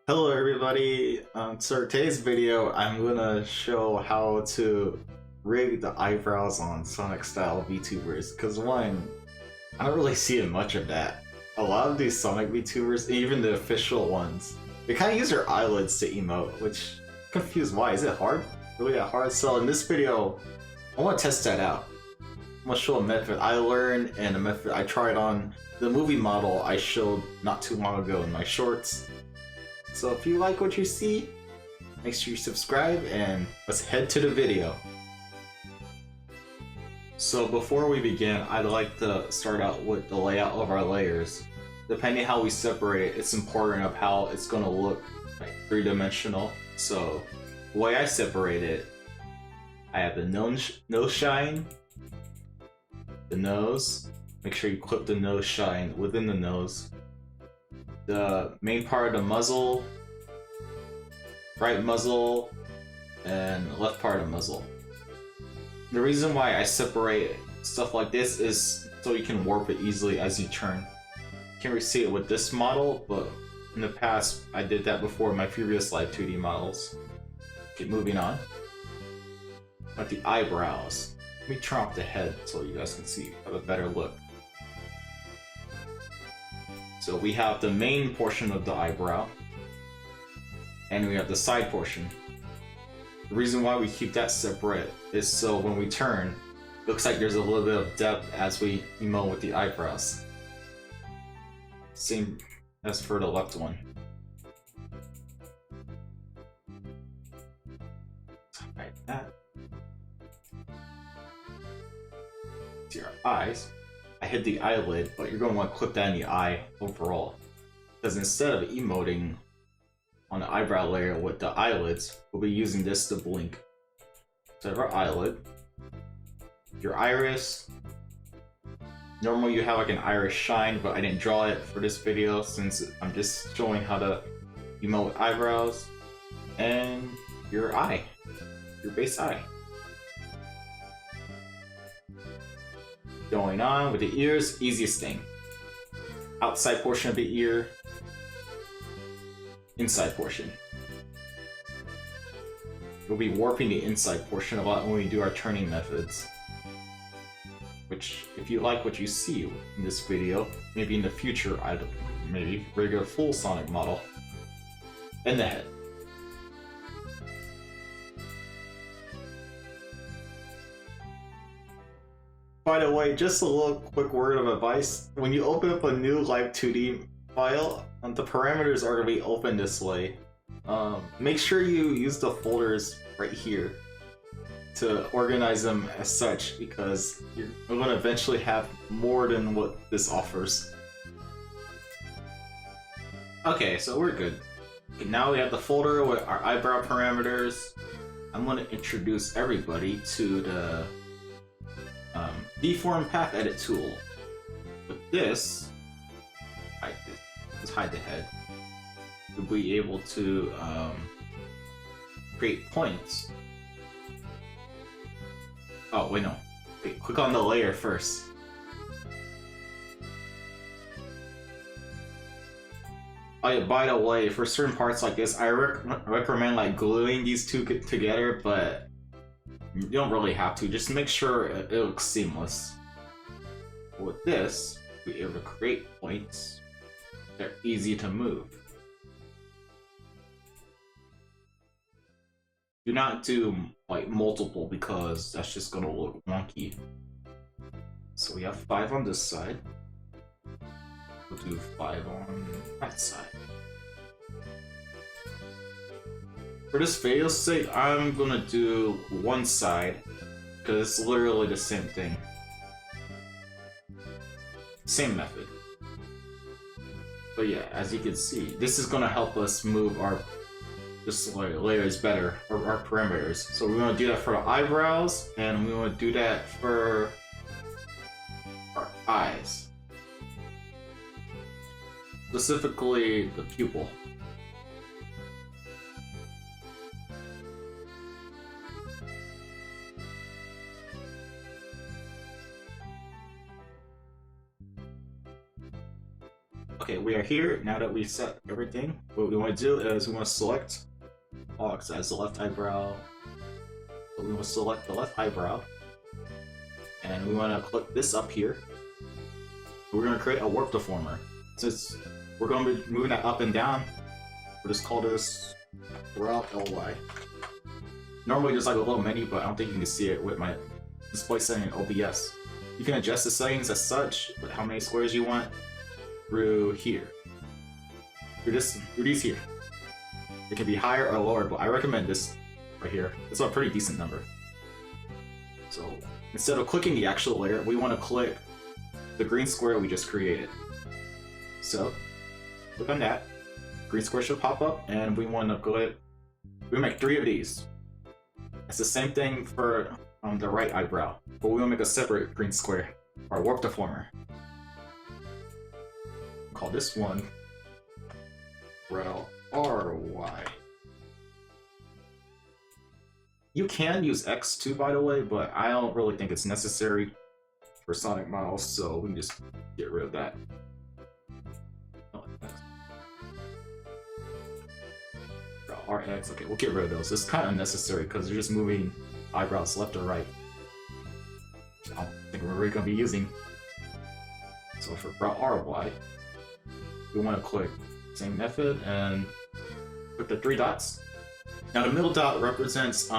Hello everybody, so today's video I'm gonna show how to rig the eyebrows on Sonic style VTubers, because one, I don't really see much of that. A lot of these Sonic VTubers, even the official ones, they kind of use their eyelids to emote, which I'm confused why. Is it hard? Really that hard? So in this video, I want to test that out. I'm gonna show a method I learned and a method I tried on the movie model I showed not too long ago in my shorts. So if you like what you see, make sure you subscribe and let's head to the video. So before we begin, I'd like to start out with the layout of our layers. Depending how we separate it, it's important of how it's going to look like three-dimensional. So the way I separate it, I have the nose shine, the nose, make sure you clip the nose shine within the nose, the main part of the muzzle, right muzzle, and left part of muzzle. The reason why I separate stuff like this is so you can warp it easily as you turn. You can't really see it with this model, but in the past I did that before in my previous Live2D models. Keep moving on. At the eyebrows, let me turn off the head so you guys can see, have a better look. So we have the main portion of the eyebrow, and we have the side portion. The reason why we keep that separate is so when we turn, it looks like there's a little bit of depth as we emote with the eyebrows. Same as for the left one. Like that. To your eyes. I hit the eyelid, but you're going to want to clip that in the eye overall. Because instead of emoting on the eyebrow layer with the eyelids, we'll be using this to blink. Instead of our eyelid, your iris. Normally you have like an iris shine, but I didn't draw it for this video since I'm just showing how to emote with eyebrows. And your eye, your base eye. Going on with the ears, easiest thing. Outside portion of the ear, inside portion. We'll be warping the inside portion a lot when we do our turning methods. Which, if you like what you see in this video, maybe in the future I'd maybe rig a full Sonic model. And the head. By the way, just a little quick word of advice. When you open up a new Live2D file, the parameters are going to be open this way. Make sure you use the folders right here to organize them as such, because you're going to eventually have more than what this offers. Okay, so we're good. Okay, now we have the folder with our eyebrow parameters. I'm going to introduce everybody to the Deform path edit tool. With this, let's hide the head. You'll be able to create points. Oh wait, no. Okay, click on the layer first. Oh yeah, by the way, for certain parts like this, I recommend like gluing these two together, but you don't really have to. Just make sure it looks seamless. With this, we're able to create points. They're easy to move. Do not do like multiple because that's just gonna look wonky. So we have 5 on this side. We'll do 5 on that side. For this video's sake, I'm gonna do one side because it's literally the same thing. Same method. But yeah, as you can see, this is gonna help us move our layers better, or our parameters. So we're gonna do that for the eyebrows, and we want to do that for our eyes. Specifically, the pupil. Okay, we are here. Now that we set everything, what we want to do is we want to select Ox as the left eyebrow. So we want to select the left eyebrow. And we want to click this up here. We're going to create a warp deformer. Since we're going to be moving that up and down, we'll just call this brow LY. Normally there's like a little menu, but I don't think you can see it with my display setting in OBS. You can adjust the settings as such, but how many squares you want through here. Through these here. It can be higher or lower, but I recommend this right here. It's a pretty decent number. So instead of clicking the actual layer, we want to click the green square we just created. So click on that. Green square should pop up, and we want to go ahead. We make 3 of these. It's the same thing for the right eyebrow, but we want to make a separate green square, our warp deformer. Call this one brow RY. You can use X too, by the way, but I don't really think it's necessary for Sonic models, so we can just get rid of that. RX, okay, we'll get rid of those. It's kind of unnecessary because they're just moving eyebrows left or right. I don't think we're really going to be using. So for brow RY, we want to click same method and click the 3 dots. Now the middle dot represents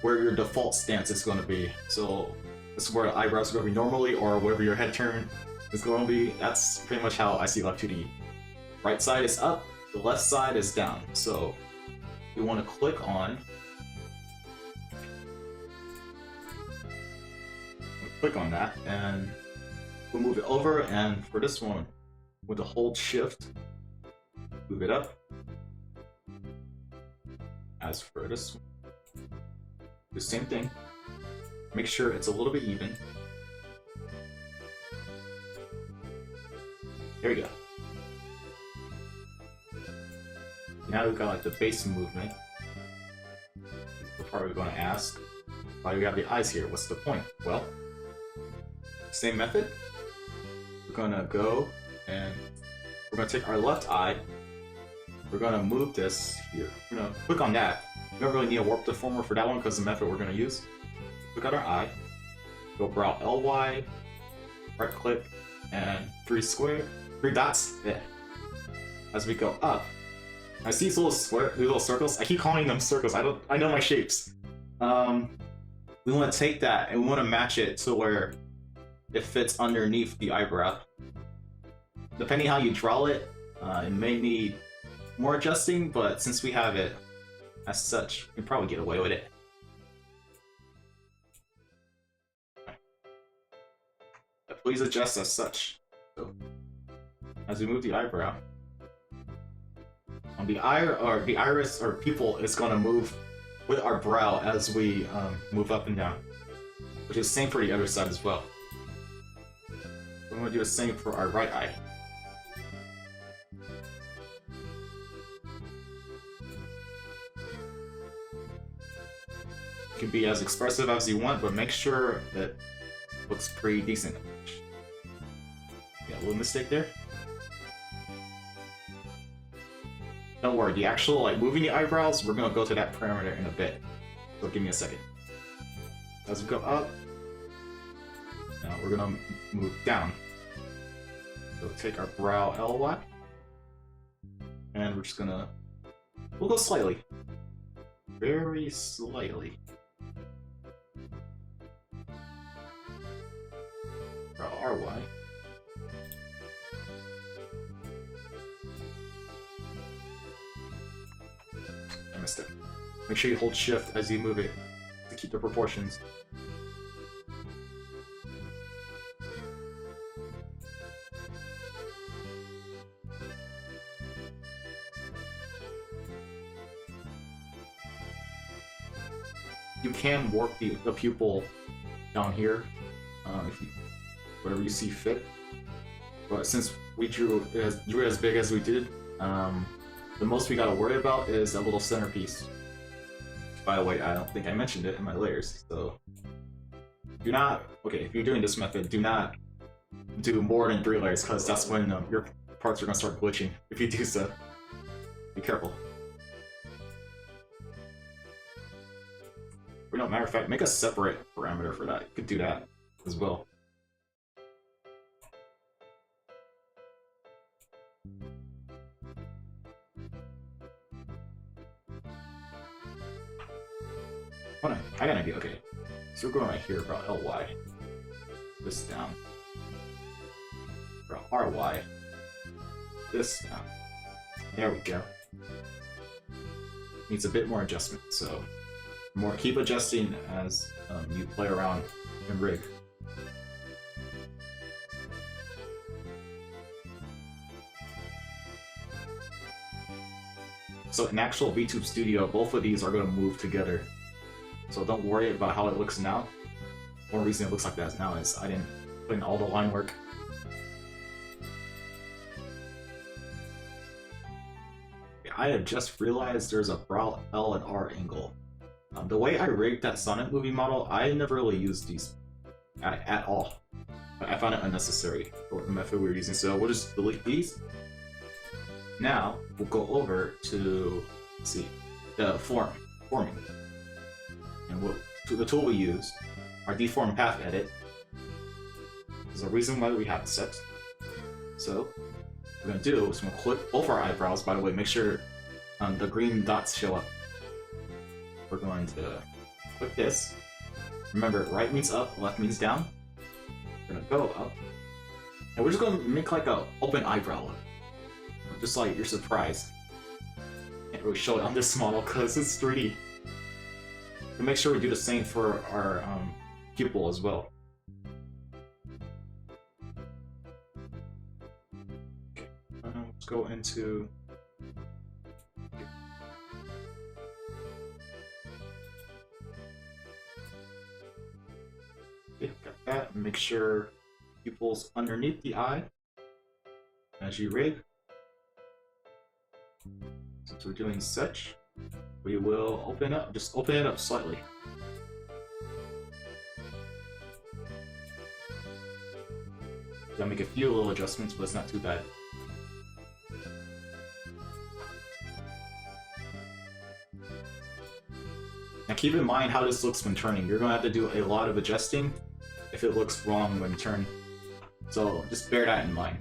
where your default stance is going to be. So this is where the eyebrows are going to be normally, or wherever your head turn is going to be. That's pretty much how I see Live2D. Right side is up, the left side is down. So we want to click on that, and we'll move it over. And for this one, with the hold shift, move it up. As for this one, the same thing. Make sure it's a little bit even. There we go. Now we've got like the base movement. We're probably going to ask, why do we have the eyes here? What's the point? Well, same method. We're going to go and we're going to take our left eye. We're going to move this here. We're going to click on that. We don't really need a warp deformer for that one because the method we're going to use. Click on our eye. Go brow LY. Right click and 3 dots. Yeah. As we go up, I see these little circles. I keep calling them circles. I know my shapes. We want to take that and we want to match it to where it fits underneath the eyebrow. Depending how you draw it, it may need more adjusting, but since we have it as such, we can probably get away with it. But please adjust as such. So, as we move the eyebrow, the iris or pupil is going to move with our brow as we move up and down, which is the same for the other side as well. We're going to do the same for our right eye. You can be as expressive as you want, but make sure that it looks pretty decent. Yeah, a little mistake there. Don't worry, the actual moving the eyebrows, we're gonna go to that parameter in a bit. So give me a second. As we go up, now we're gonna move down. So take our brow LY, and we're just gonna, we'll go slightly, very slightly. Brow RY. I missed it. Make sure you hold shift as you move it to keep the proportions. You can warp the pupil down here, if you, whatever you see fit. But since we drew it as big as we did, the most we gotta worry about is that little centerpiece. By the way, I don't think I mentioned it in my layers, so do not, okay, if you're doing this method, do not do more than 3 layers, because that's when parts are gonna start glitching if you do so. Be careful. Or no, matter of fact, make a separate parameter for that. You could do that as well. Hold on, I got an idea. Okay, so we're going right here, bro. LY. This down. Bro, RY. This down. There we go. Needs a bit more adjustment, so keep adjusting as you play around and rig. So in actual VTube Studio, both of these are going to move together. So don't worry about how it looks now. One reason it looks like that now is I didn't put in all the line work. I have just realized there's a brow L and R angle. The way I rigged that Sonic movie model, I never really used these at all. I found it unnecessary for the method we were using, so we'll just delete these. Now we'll go over to, let's see, the forming. And the tool we use, our Deform path edit, there's a reason why we have it set. So what we're gonna do is we're gonna click both our eyebrows. By the way, make sure the green dots show up. We're going to click this. Remember, right means up, left means down. We're gonna go up, and we're just gonna make like a open eyebrow look, just like you're surprised. Can't really show it on this model because it's 3D. And make sure we do the same for our pupil as well. Okay, let's go into. Okay, got that. Make sure pupils underneath the eye as you rig. Since we're doing such, we will open up, just open it up slightly. Gotta make a few little adjustments, but it's not too bad. Now keep in mind how this looks when turning. You're gonna have to do a lot of adjusting if it looks wrong when turning. So just bear that in mind.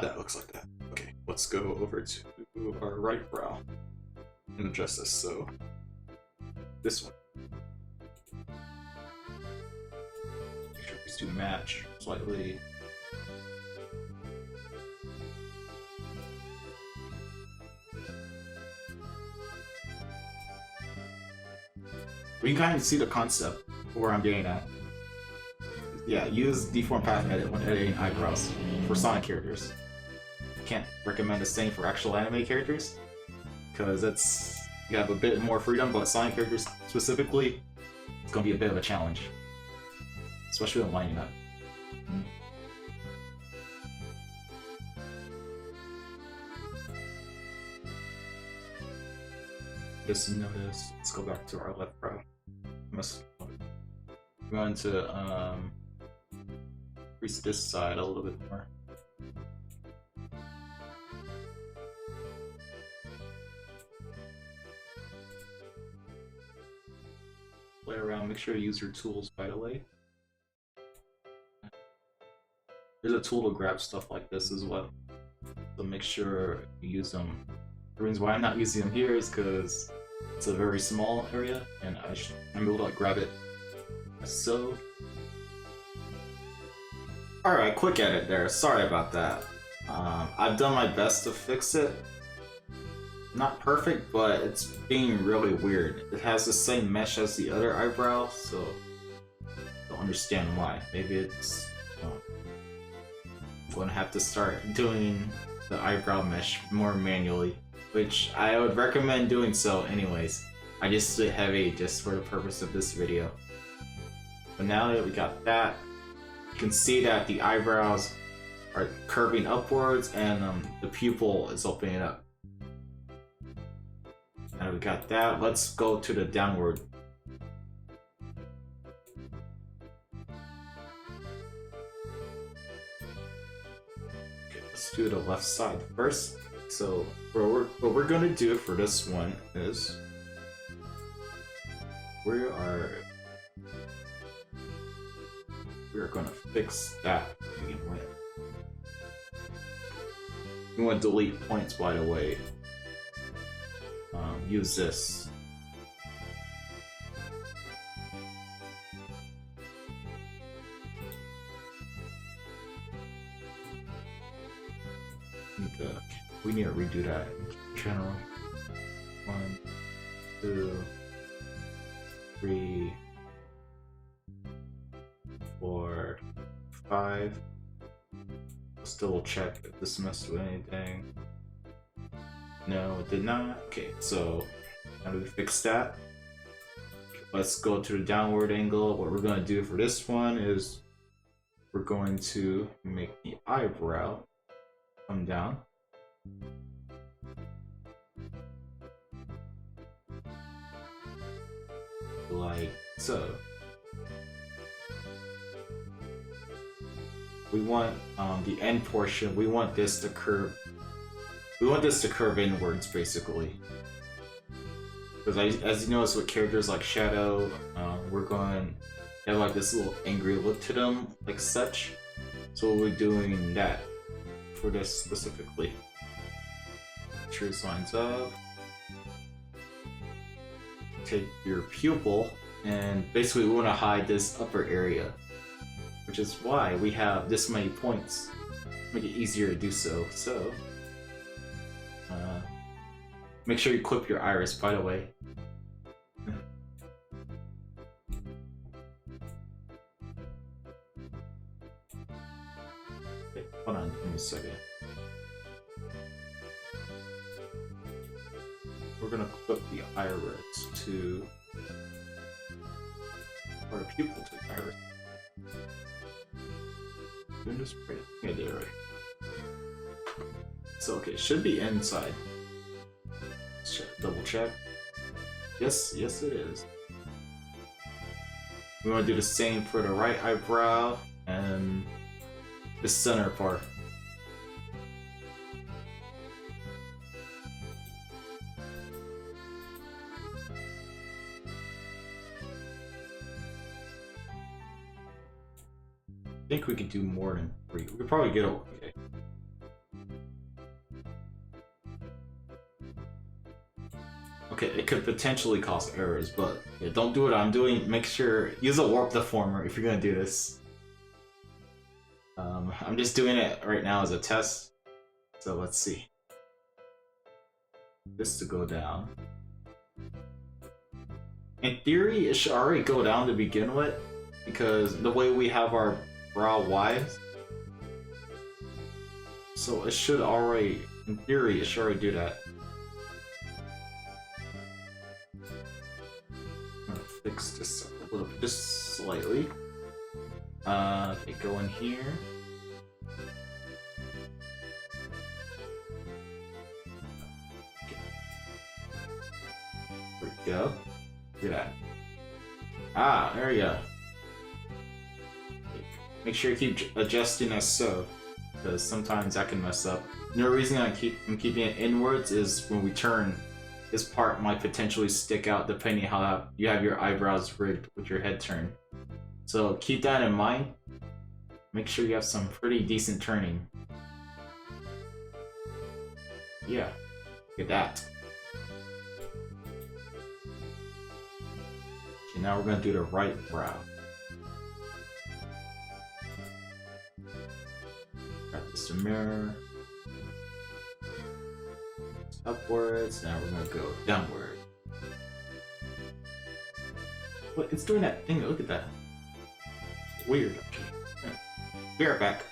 That looks like that. Okay, let's go over to our right brow and adjust this. So this one. Make sure these two match slightly. We can kind of see the concept where I'm getting at. Yeah, use Deform path edit when editing eyebrows for Sonic characters. Can't recommend the same for actual anime characters, because you have a bit more freedom, but Sonic characters specifically, it's gonna be a bit of a challenge, especially when lining up. Just notice. Let's go back to our left brow. I'm going to increase this side a little bit more. Play around, make sure you use your tools, by the way. There's a tool to grab stuff like this as well, so make sure you use them. The reason why I'm not using them here is because it's a very small area, and I'm able to grab it. So, alright, quick edit there. Sorry about that. I've done my best to fix it. Not perfect, but it's being really weird. It has the same mesh as the other eyebrow, so I don't understand why. Maybe it's... I'm going to have to start doing the eyebrow mesh more manually, which I would recommend doing so anyways. I just split heavy just for the purpose of this video. But now that we got that, you can see that the eyebrows are curving upwards and the pupil is opening up. Now that we got that, let's go to the downward. Okay, let's do the left side first. So what we're gonna do for this one is we're gonna fix that to begin with. We want to delete points, by the way. Use this. We need to redo that in general. 1, 2, 3, 4, 5. Let's double check if this messed with anything. No, it did not. Okay, so how do we fix that? Let's go to the downward angle. What we're going to do for this one is we're going to make the eyebrow come down. Like so. We want the end portion, we want this to curve. We want this to curve inwards, basically. Because as you notice with characters like Shadow, we're going to have like this little angry look to them, like such. So we're doing that for this specifically. Make sure this lines up. Take your pupil, and basically we want to hide this upper area, which is why we have this many points. Make it easier to do so. So, make sure you clip your iris, by the way. Okay, hold on, give me a second. We're gonna clip the iris to, or the pupil to the iris. Doing this right? Yeah, I did it right. So okay, it should be inside. Let's double check. Yes, yes it is. We want to do the same for the right eyebrow and the center part. I think we could do more than 3. We could probably get okay. Okay, it could potentially cause errors, but yeah, don't do what I'm doing. Make sure use a warp deformer if you're gonna do this. I'm just doing it right now as a test. So let's see. This to go down. In theory, it should already go down to begin with, because the way we have our brow wise, so it should already, in theory, it should already do that. I'm gonna fix this up a little bit, just slightly. Okay, go in here. Okay. There we go. Look at that. Ah, there we go. Make sure you keep adjusting as so, because sometimes that can mess up. The reason I'm keeping it inwards is when we turn, this part might potentially stick out depending how you have your eyebrows rigged with your head turn. So keep that in mind. Make sure you have some pretty decent turning. Yeah, look at that. Okay, now we're going to do the right brow. Practice the mirror. Upwards, now we're going to go downward. What? It's doing that thing, look at that. Weird. Okay. Be right back.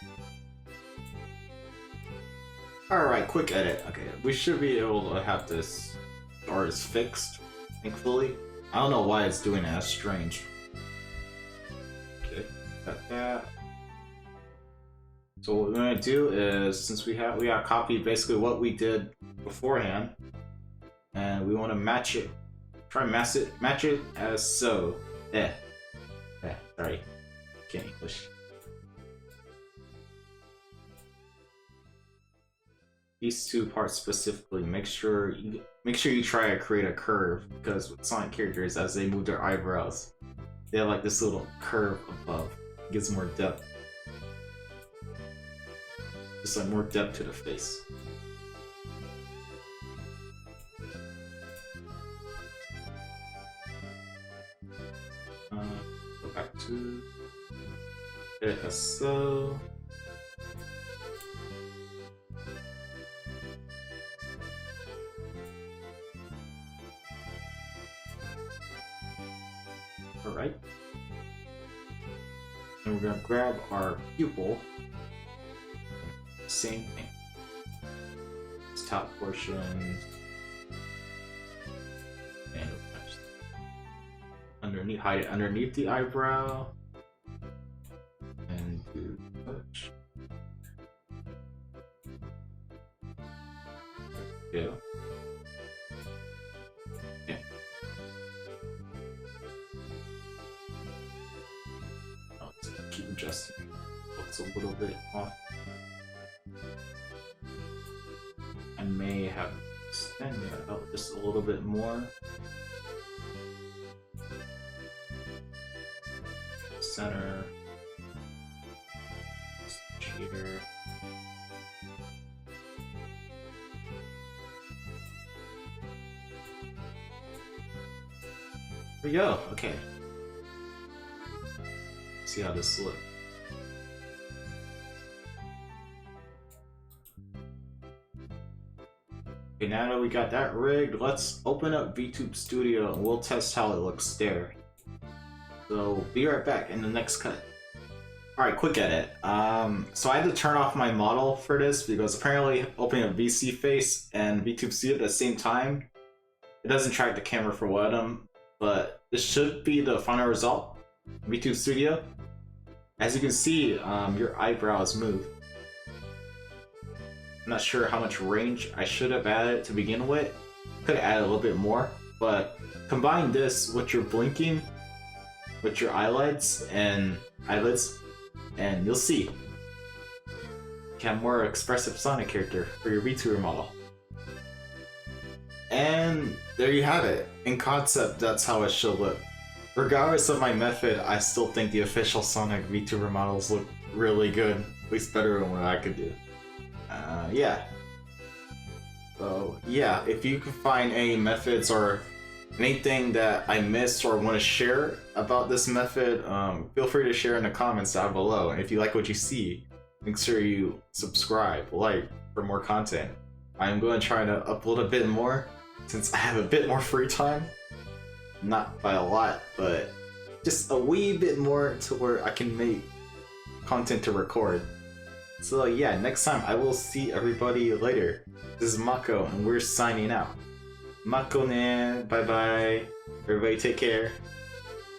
Alright, quick edit. Okay, we should be able to have this artist fixed, thankfully. I don't know why it's doing that, that's strange. Got that. So what we're gonna do is, since we got copied basically what we did beforehand, and we want to match it. Try match it as so. Sorry, can't English. These two parts specifically, make sure you try to create a curve, because with Sonic characters, as they move their eyebrows, they have like this little curve above. It gives more depth. Just like more depth to the face. Go back to it as so. Alright. And we're gonna grab our pupil. Same thing. This top portion. And underneath, hide it underneath the eyebrow. And do touch. There we go. Yeah. I'll just keep adjusting. Looks a little bit off. I may have extended it out just a little bit more. Center. Cheater. Here we go. Okay. See how this looks. Okay, now that we got that rigged, let's open up VTube Studio and we'll test how it looks there. So, be right back in the next cut. Alright, quick edit. So I had to turn off my model for this because apparently opening a VC face and VTube Studio at the same time, it doesn't track the camera for one of them, but this should be the final result. VTube Studio. As you can see, your eyebrows move. I'm not sure how much range I should have added to begin with. Could have added a little bit more, but combine this with your blinking, with your eyelids, and you'll see. You have more expressive Sonic character for your VTuber model. And there you have it. In concept, that's how it should look. Regardless of my method, I still think the official Sonic VTuber models look really good. At least better than what I could do. Yeah. So, yeah, if you can find any methods or anything that I missed or want to share about this method, feel free to share in the comments down below. And if you like what you see, make sure you subscribe, like, for more content. I'm going to try to upload a bit more since I have a bit more free time. Not by a lot, but just a wee bit more to where I can make content to record. So yeah, next time I will see everybody later. This is Mako and we're signing out. Mako ne, bye bye. Everybody take care.